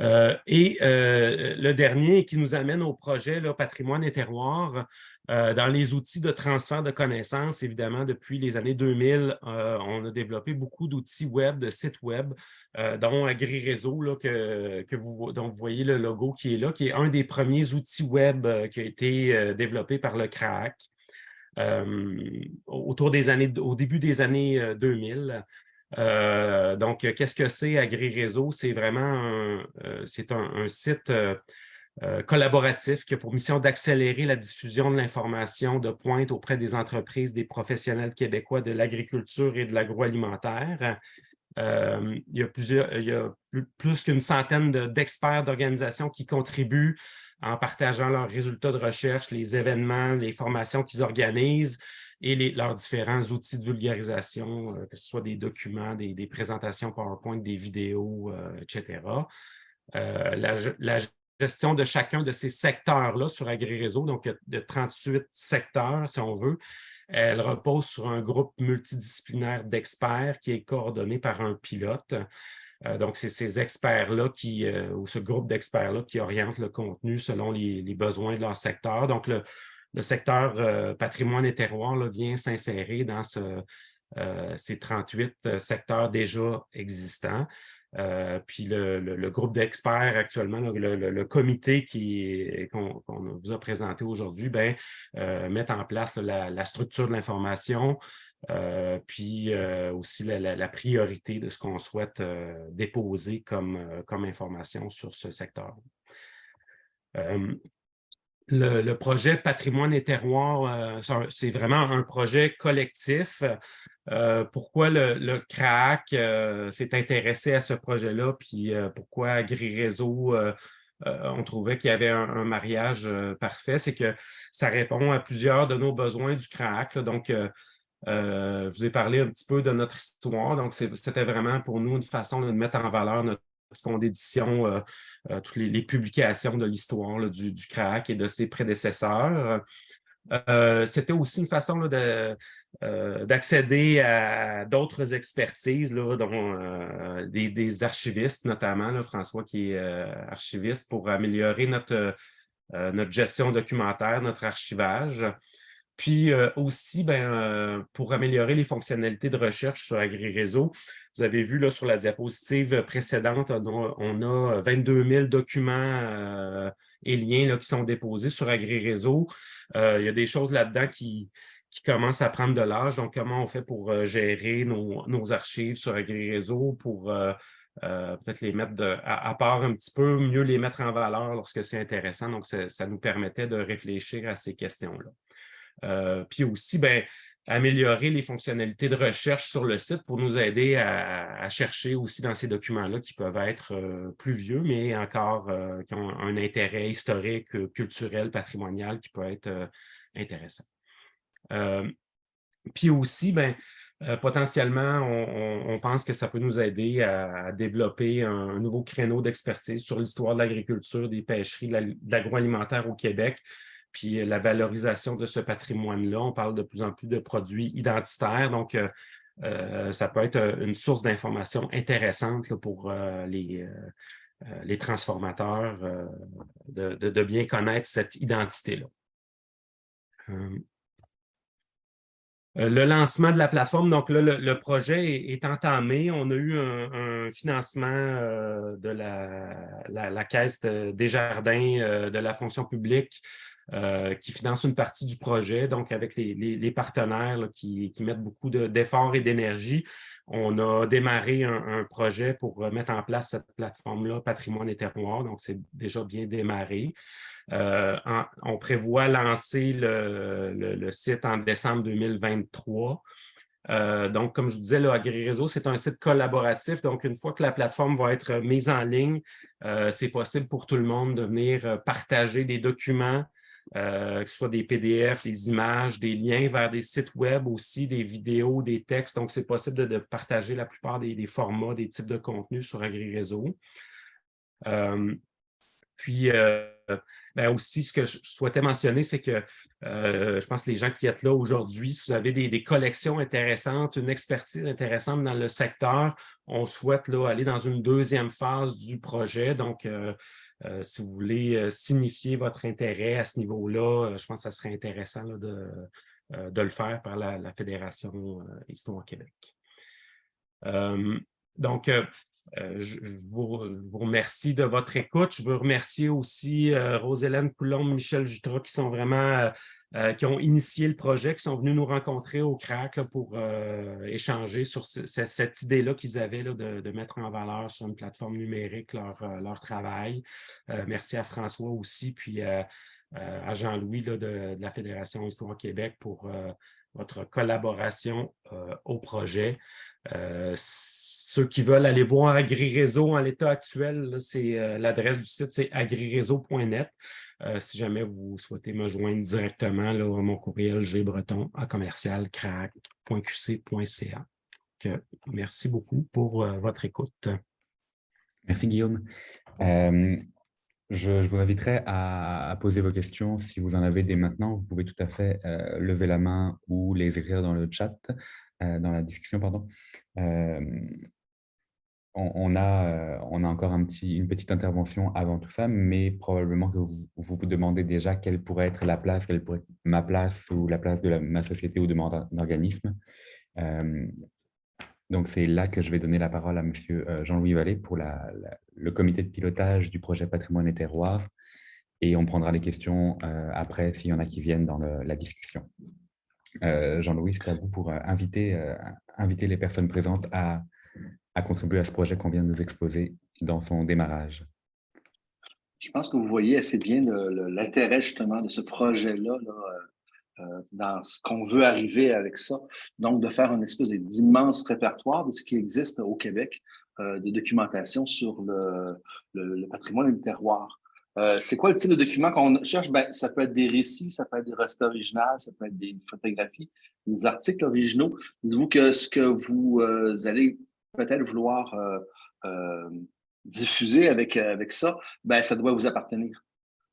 E: Le dernier qui nous amène au projet là, Patrimoine et terroir, dans les outils de transfert de connaissances, évidemment, depuis les années 2000, on a développé beaucoup d'outils web, de sites web, dont AgriRéseau, là, dont vous voyez le logo qui est là, qui est un des premiers outils web qui a été développé par le CRAAC au début des années 2000. Donc, qu'est-ce que c'est AgriRéseau? C'est vraiment un site collaboratif qui a pour mission d'accélérer la diffusion de l'information de pointe auprès des entreprises, des professionnels québécois de l'agriculture et de l'agroalimentaire. Il y a plus qu'une centaine d'experts d'organisations qui contribuent en partageant leurs résultats de recherche, les événements, les formations qu'ils organisent et leurs différents outils de vulgarisation, que ce soit des documents, des présentations PowerPoint, des vidéos, etc. La gestion de chacun de ces secteurs-là sur AgriRéseau, donc de 38 secteurs, si on veut, elle repose sur un groupe multidisciplinaire d'experts qui est coordonné par un pilote. Donc, c'est ces experts-là ou ce groupe d'experts-là qui orientent le contenu selon les besoins de leur secteur. Donc, le secteur patrimoine et terroir là, vient s'insérer dans ces 38 secteurs déjà existants. Puis le groupe d'experts actuellement, le comité qu'on vous a présenté aujourd'hui, met en place la structure de l'information, puis aussi la priorité de ce qu'on souhaite déposer comme information sur ce secteur. Le projet Patrimoine et terroir, c'est vraiment un projet collectif. Pourquoi le CRAAC s'est intéressé à ce projet-là, puis pourquoi AgriRéseau, on trouvait qu'il y avait un mariage parfait, c'est que ça répond à plusieurs de nos besoins du CRAAC. Là. Donc, je vous ai parlé un petit peu de notre histoire. Donc, c'était vraiment pour nous une façon de mettre en valeur notre fonds d'édition, toutes les publications de l'histoire du CRAAC et de ses prédécesseurs. C'était aussi une façon là, d'accéder à d'autres expertises, là, dont des archivistes, notamment, là, François qui est archiviste, pour améliorer notre gestion documentaire, notre archivage. Puis aussi, pour améliorer les fonctionnalités de recherche sur AgriRéseau, vous avez vu là, sur la diapositive précédente, on a 22 000 documents et liens là, qui sont déposés sur AgriRéseau. Il y a des choses là-dedans qui commencent à prendre de l'âge. Donc, comment on fait pour gérer nos archives sur AgriRéseau pour peut-être les mettre à part un petit peu, mieux les mettre en valeur lorsque c'est intéressant. Donc, ça nous permettait de réfléchir à ces questions-là. Puis aussi, améliorer les fonctionnalités de recherche sur le site pour nous aider à chercher aussi dans ces documents-là qui peuvent être plus vieux, mais encore qui ont un intérêt historique, culturel, patrimonial qui peut être intéressant. Puis aussi, potentiellement, on pense que ça peut nous aider à développer un nouveau créneau d'expertise sur l'histoire de l'agriculture, des pêcheries, de l'agroalimentaire au Québec, puis la valorisation de ce patrimoine-là. On parle de plus en plus de produits identitaires, donc ça peut être une source d'information intéressante là, pour les transformateurs de bien connaître cette identité-là. le lancement de la plateforme. Donc là, le projet est entamé. On a eu un financement de la Caisse Desjardins de la fonction publique qui finance une partie du projet, donc avec les partenaires là, qui mettent beaucoup d'efforts et d'énergie. On a démarré un projet pour mettre en place cette plateforme-là, Patrimoine et Terroir, donc c'est déjà bien démarré. On prévoit lancer le site en décembre 2023. Donc, comme je vous disais, AgriRéseau, c'est un site collaboratif. Donc, une fois que la plateforme va être mise en ligne, c'est possible pour tout le monde de venir partager des documents, que ce soit des PDF, des images, des liens vers des sites web aussi, des vidéos, des textes. Donc, c'est possible de partager la plupart des formats, des types de contenus sur AgriRéseau. Puis, aussi, ce que je souhaitais mentionner, c'est que je pense que les gens qui êtes là aujourd'hui, si vous avez des collections intéressantes, une expertise intéressante dans le secteur, on souhaite là, aller dans une deuxième phase du projet. Donc, si vous voulez signifier votre intérêt à ce niveau-là, je pense que ça serait intéressant là, de le faire par la Fédération Histoire Québec. Donc, je vous remercie de votre écoute. Je veux remercier aussi Rose-Hélène Coulombe, Michel Jutras, qui sont vraiment qui ont initié le projet, qui sont venus nous rencontrer au CRAC là, pour échanger sur cette idée-là qu'ils avaient là, de mettre en valeur sur une plateforme numérique leur travail. Merci à François aussi, puis à Jean-Louis là, de la Fédération Histoire Québec pour votre collaboration au projet. Ceux qui veulent aller voir AgriRéseau en l'état actuel, l'adresse du site, c'est agriréseau.net. Si jamais vous souhaitez me joindre directement, là, mon courriel gbreton@commercialcrac.qc.ca. Merci beaucoup pour votre écoute.
A: Merci Guillaume. Je vous inviterai à poser vos questions si vous en avez dès maintenant. Vous pouvez tout à fait lever la main ou les écrire dans le chat, dans la discussion, pardon. On a encore une petite intervention avant tout ça, mais probablement que vous vous demandez déjà quelle pourrait être la place, quelle pourrait être ma place ou la place de ma société ou de mon organisme. Donc, c'est là que je vais donner la parole à M. Jean-Louis Vallée pour le comité de pilotage du projet Patrimoine et Terroir. Et on prendra les questions après, s'il y en a qui viennent dans la discussion. Jean-Louis, c'est à vous pour inviter les personnes présentes à contribuer à ce projet qu'on vient de nous exposer dans son démarrage.
B: Je pense que vous voyez assez bien l'intérêt justement de ce projet-là dans ce qu'on veut arriver avec ça. Donc, de faire une espèce d'immense répertoire de ce qui existe au Québec de documentation sur le patrimoine et le terroir. C'est quoi le type de document qu'on cherche? Ben, ça peut être des récits, ça peut être des restes originales, ça peut être des photographies, des articles originaux. Dites-vous que ce que vous allez peut-être vouloir diffuser avec ça, ben, ça doit vous appartenir.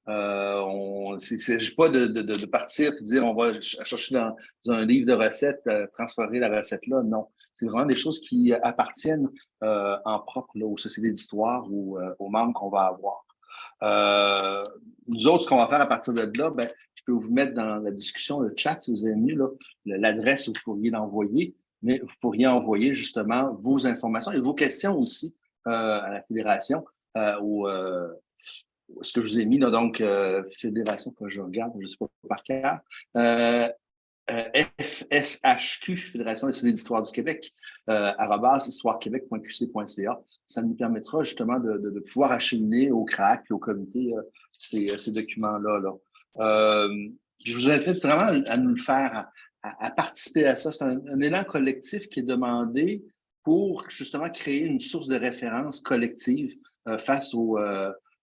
B: Il ne s'agit pas de partir et de dire on va chercher dans un livre de recettes, transférer la recette là. Non. C'est vraiment des choses qui appartiennent en propre là, aux sociétés d'histoire ou aux membres qu'on va avoir. Nous autres, ce qu'on va faire à partir de là, ben, je peux vous mettre dans la discussion, le chat, si vous avez mis l'adresse où vous pourriez l'envoyer, mais vous pourriez envoyer justement vos informations et vos questions aussi à la Fédération ce que je vous ai mis, là, donc, Fédération, que je regarde, je ne sais pas par cœur, FSHQ, Fédération des sociétés d'histoire du Québec, @histoirequebec.qc.ca. Ça nous permettra justement de pouvoir acheminer au CRAC et au comité ces documents-là. Là. Je vous invite vraiment à nous le faire, à participer à ça. C'est un élan collectif qui est demandé pour justement créer une source de référence collective face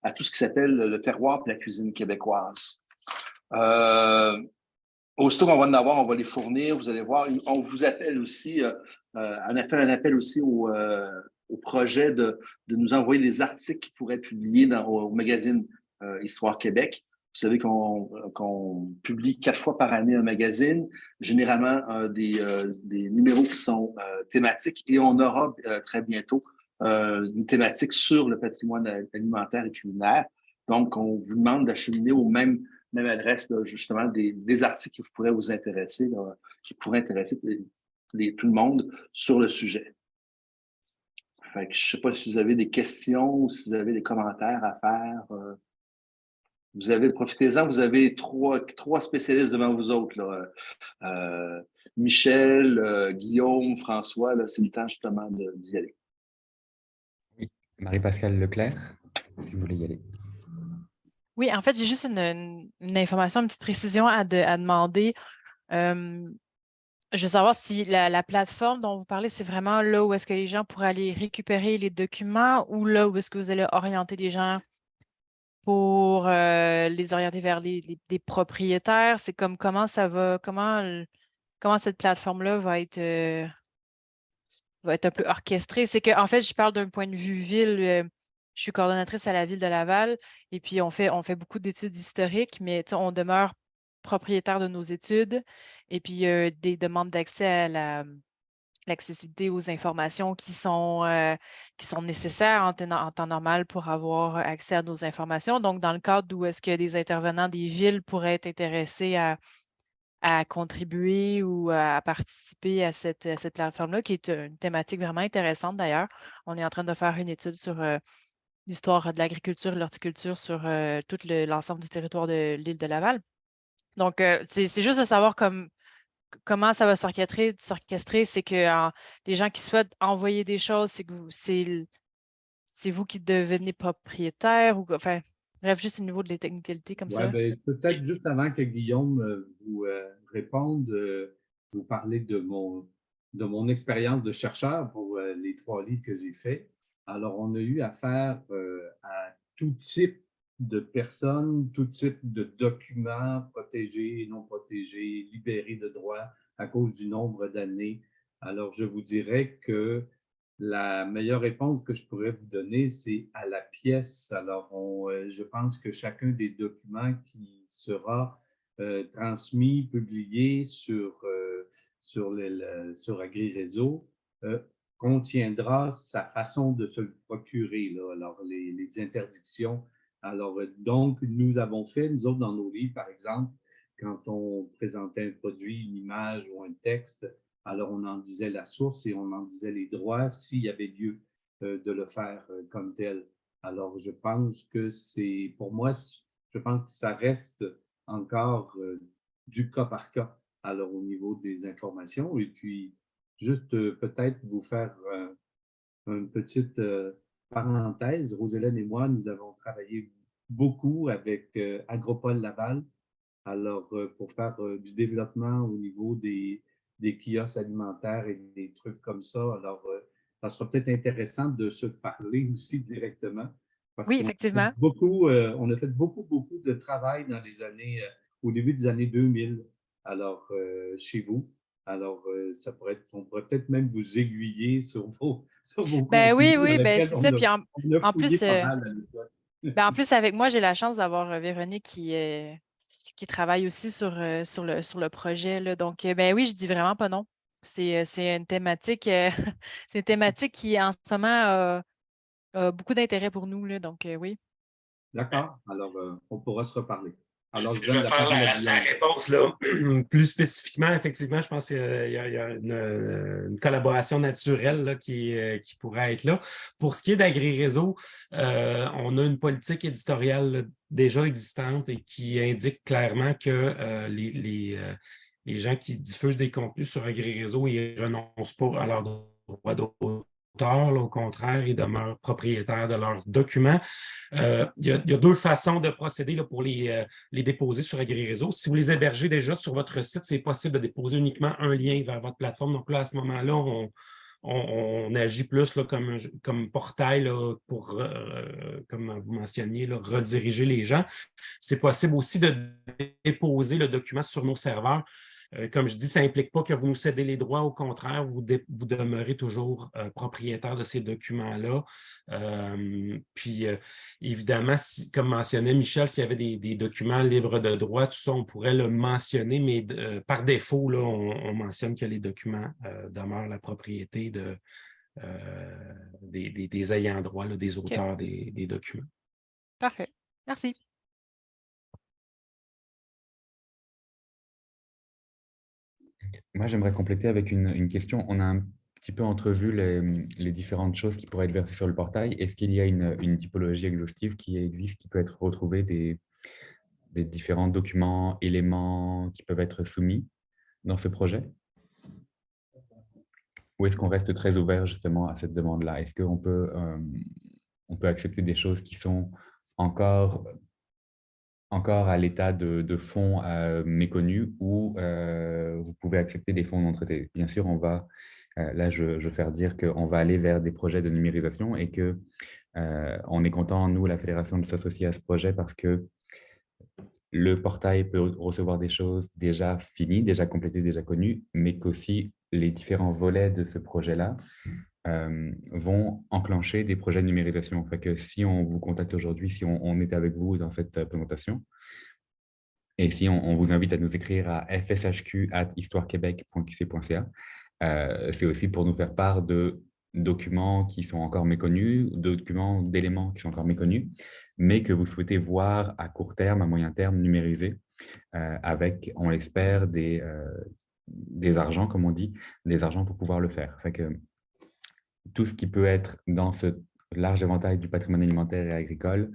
B: à tout ce qui s'appelle le terroir et la cuisine québécoise. Aussitôt qu'on va en avoir, on va les fournir. Vous allez voir, on vous appelle aussi, on a fait un appel aussi au projet de nous envoyer des articles qui pourraient être publiés au magazine Histoire Québec. Vous savez qu'on publie 4 fois par année un magazine, généralement des numéros qui sont thématiques, et on aura très bientôt une thématique sur le patrimoine alimentaire et culinaire. Donc, on vous demande d'acheminer au même même adresse, là, justement, des articles qui pourraient vous intéresser, là, qui pourraient intéresser tout le monde sur le sujet. Fait que je ne sais pas si vous avez des questions ou si vous avez des commentaires à faire. Profitez-en, vous avez trois spécialistes devant vous autres, là. Michel, Guillaume, François, là, c'est le temps justement d'y aller.
A: Oui. Marie-Pascale Leclerc, si vous voulez y aller.
F: Oui, en fait, j'ai juste une information, une petite précision à demander. Je veux savoir si la plateforme dont vous parlez, c'est vraiment là où est-ce que les gens pourraient aller récupérer les documents ou là où est-ce que vous allez orienter les gens pour les orienter vers les propriétaires? C'est comme comment ça va, comment cette plateforme-là va être un peu orchestrée. C'est qu'en fait, je parle d'un point de vue ville. Je suis coordonnatrice à la ville de Laval et puis on fait beaucoup d'études historiques, mais on demeure propriétaire de nos études et puis des demandes d'accès à l'accessibilité aux informations qui sont nécessaires en temps normal pour avoir accès à nos informations. Donc, dans le cadre où est-ce que des intervenants des villes pourraient être intéressés à contribuer ou à participer à cette plateforme-là, qui est une thématique vraiment intéressante d'ailleurs. On est en train de faire une étude sur l'histoire de l'agriculture et l'horticulture sur tout l'ensemble du territoire de l'île de Laval. Donc, c'est juste de savoir comment ça va s'orchestrer, c'est que les gens qui souhaitent envoyer des choses, c'est vous qui devenez propriétaire ou enfin, bref, juste au niveau de la technicalité comme
C: Ouais,
F: ça.
C: ben, peut-être juste avant que Guillaume vous réponde, vous parler de mon expérience de chercheur pour les 3 livres que j'ai faits. Alors, on a eu affaire à tout type de personnes, tout type de documents protégés, non protégés, libérés de droit à cause du nombre d'années. Alors, je vous dirais que la meilleure réponse que je pourrais vous donner, c'est à la pièce. Alors, je pense que chacun des documents qui sera transmis, publié sur AgriRéseau contiendra sa façon de se le procurer, là. Alors, les interdictions. Alors, donc, nous avons fait, nous autres, dans nos livres, par exemple, quand on présentait un produit, une image ou un texte, alors on en disait la source et on en disait les droits s'il y avait lieu de le faire comme tel. Alors, je pense que c'est, pour moi, je pense que ça reste encore du cas par cas, alors au niveau des informations. Et puis, juste peut-être vous faire une petite parenthèse. Rose-Hélène et moi, nous avons travaillé beaucoup avec Agropole Laval, alors pour faire du développement au niveau des kiosques alimentaires et des trucs comme ça. Alors, ça sera peut-être intéressant de se parler aussi directement parce
F: Oui,
C: qu'on a fait
F: effectivement.
C: beaucoup, beaucoup de travail dans les années, au début des années 2000, alors chez vous. Alors, on pourrait peut-être même vous aiguiller sur vos
F: Ben oui,
C: contenus dans
F: oui, ben
C: lesquels
F: c'est ça. Puis
C: on a
F: en
C: fouillé
F: plus,
C: pas mal à l'époque.
F: ben en plus, avec moi, j'ai la chance d'avoir Véronique qui travaille aussi sur le projet, là. Donc, ben oui, je dis vraiment pas non. C'est une thématique, c'est une thématique qui, en ce moment, a beaucoup d'intérêt pour nous, là. Donc, oui.
C: D'accord. Alors, on pourra se reparler. Alors, je
E: Je vais
C: donne la
E: faire
C: parole à
E: la
C: Guillaume.
E: réponse là, plus spécifiquement. Effectivement, je pense qu'il y a une collaboration naturelle là, qui pourrait être là. Pour ce qui est d'AgriRéseau, on a une politique éditoriale là, déjà existante et qui indique clairement que les gens qui diffusent des contenus sur AgriRéseau, ils ne renoncent pas à leurs droits d'auteur. Là, au contraire, ils demeurent propriétaires de leurs documents. Il y a 2 façons de procéder là, pour les déposer sur AgriRéseau. Si vous les hébergez déjà sur votre site, c'est possible de déposer uniquement un lien vers votre plateforme. Donc là, à ce moment-là, on agit plus là, comme portail là, pour, comme vous mentionniez, là, rediriger les gens. C'est possible aussi de déposer le document sur nos serveurs. Comme je dis, ça n'implique pas que vous nous cédez les droits. Au contraire, vous demeurez toujours propriétaire de ces documents-là. Puis, évidemment, comme mentionnait Michel, s'il y avait des documents libres de droit, tout ça, on pourrait le mentionner, mais par défaut, là, on mentionne que les documents demeurent la propriété des ayants droit, là, des
F: OK.
E: auteurs des documents.
F: Parfait. Merci.
A: Moi, j'aimerais compléter avec une question. On a un petit peu entrevu les différentes choses qui pourraient être versées sur le portail. Est-ce qu'il y a une typologie exhaustive qui existe, qui peut être retrouvée des différents documents, éléments qui peuvent être soumis dans ce projet? Ou est-ce qu'on reste très ouvert justement à cette demande-là? Est-ce qu'on peut, on peut accepter des choses qui sont encore à l'état de fonds méconnus ou vous pouvez accepter des fonds non traités? Bien sûr, on va, là, je veux faire dire qu'on va aller vers des projets de numérisation et que on est content, nous, la Fédération, de s'associer à ce projet parce que le portail peut recevoir des choses déjà finies, déjà complétées, déjà connues, mais qu'aussi les différents volets de ce projet-là vont enclencher des projets de numérisation. Fait que si on vous contacte aujourd'hui, si on est avec vous dans cette présentation, et si on vous invite à nous écrire à fshq@histoirequebec.qc.ca, c'est aussi pour nous faire part de documents qui sont encore méconnus, documents d'éléments qui sont encore méconnus, mais que vous souhaitez voir à court terme, à moyen terme, numérisés, avec, on l'espère, des argents, comme on dit, des argents pour pouvoir le faire. Fait que tout ce qui peut être dans ce large éventail du patrimoine alimentaire et agricole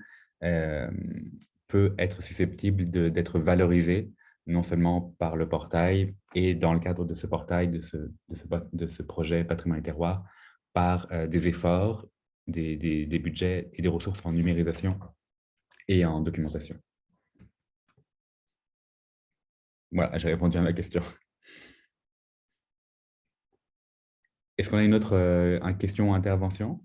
A: peut être susceptible d'être valorisé, non seulement par le portail et dans le cadre de ce portail, de ce projet Patrimoine et Terroir, par des efforts, des budgets et des ressources en numérisation et en documentation. Voilà, j'ai répondu à ma question. Est-ce qu'on a une autre question ou intervention?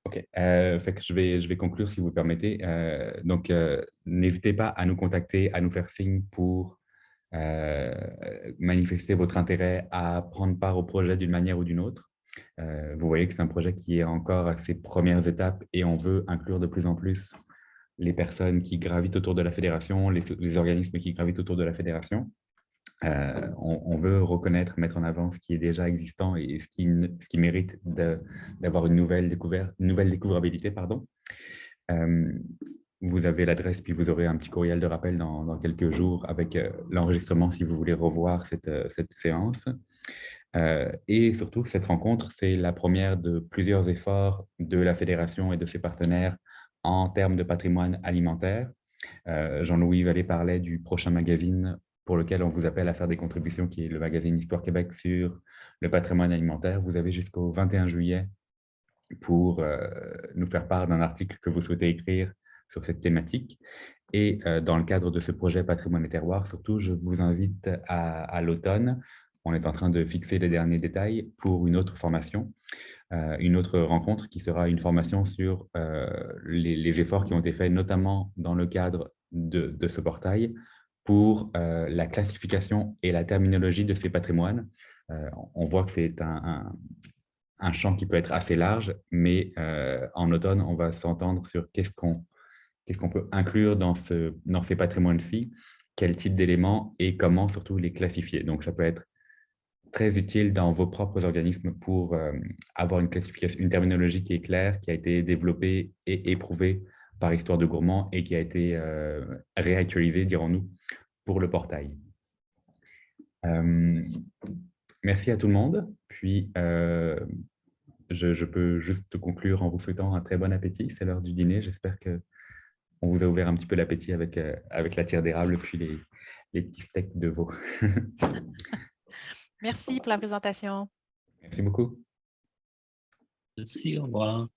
A: OK, fait que je vais conclure si vous le permettez. Donc, n'hésitez pas à nous contacter, à nous faire signe pour manifester votre intérêt à prendre part au projet d'une manière ou d'une autre. Vous voyez que c'est un projet qui est encore à ses premières étapes et on veut inclure de plus en plus les personnes qui gravitent autour de la fédération, les organismes qui gravitent autour de la fédération. On veut reconnaître, mettre en avant ce qui est déjà existant et ce qui mérite d'avoir une nouvelle découvrabilité. Pardon. Vous avez l'adresse, puis vous aurez un petit courriel de rappel dans quelques jours avec l'enregistrement si vous voulez revoir cette séance. Et surtout, cette rencontre, c'est la première de plusieurs efforts de la Fédération et de ses partenaires en termes de patrimoine alimentaire. Jean-Louis Vallée parlait du prochain magazine pour lequel on vous appelle à faire des contributions, qui est le magazine Histoire Québec sur le patrimoine alimentaire. Vous avez jusqu'au 21 juillet pour nous faire part d'un article que vous souhaitez écrire sur cette thématique. Et dans le cadre de ce projet Patrimoine et Terroir, surtout, je vous invite à l'automne. On est en train de fixer les derniers détails pour une autre formation, une autre rencontre qui sera une formation sur les efforts qui ont été faits, notamment dans le cadre de ce portail, pour la classification et la terminologie de ces patrimoines. On voit que c'est un champ qui peut être assez large, mais en automne, on va s'entendre sur qu'est-ce qu'on peut inclure dans ces patrimoines-ci, quel type d'éléments et comment surtout les classifier. Donc, ça peut être très utile dans vos propres organismes pour avoir une classification, une terminologie qui est claire, qui a été développée et éprouvée par Histoire de Gourmand et qui a été réactualisée, dirons-nous, pour le portail. Merci à tout le monde. Puis, je peux juste conclure en vous souhaitant un très bon appétit. C'est l'heure du dîner. J'espère qu'on vous a ouvert un petit peu l'appétit avec la tire d'érable puis les petits steaks de veau.
F: Merci pour la présentation.
A: Merci beaucoup.
D: Merci, au revoir.